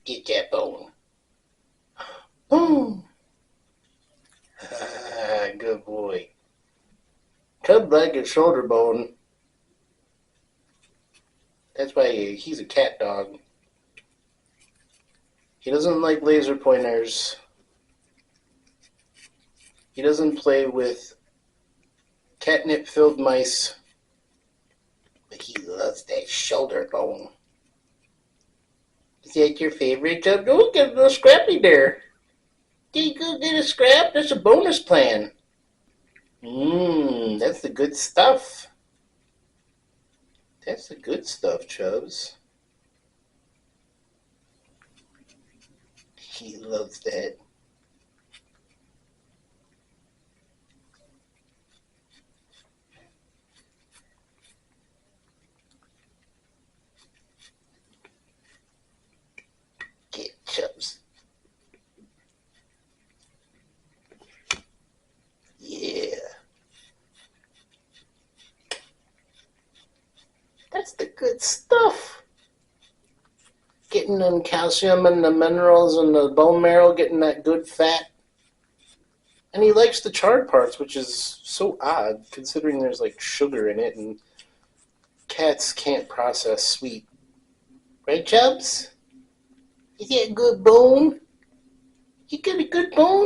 Get that bone. Boom. Good boy. Cub like his shoulder bone. That's why he's a cat dog. He doesn't like laser pointers. He doesn't play with catnip-filled mice. But he loves that shoulder bone. Is that your favorite, Chubbs? Go get a little scrappy there. Did you go get a scrap? That's a bonus plan. That's the good stuff. That's the good stuff, Chubbs. He loves that. Get Chubbs. Yeah. That's the good stuff. Getting them calcium and the minerals and the bone marrow, getting that good fat. And he likes the charred parts, which is so odd, considering there's like sugar in it, and cats can't process sweet. Right, Chubbs? Is that a good bone? You got a good bone?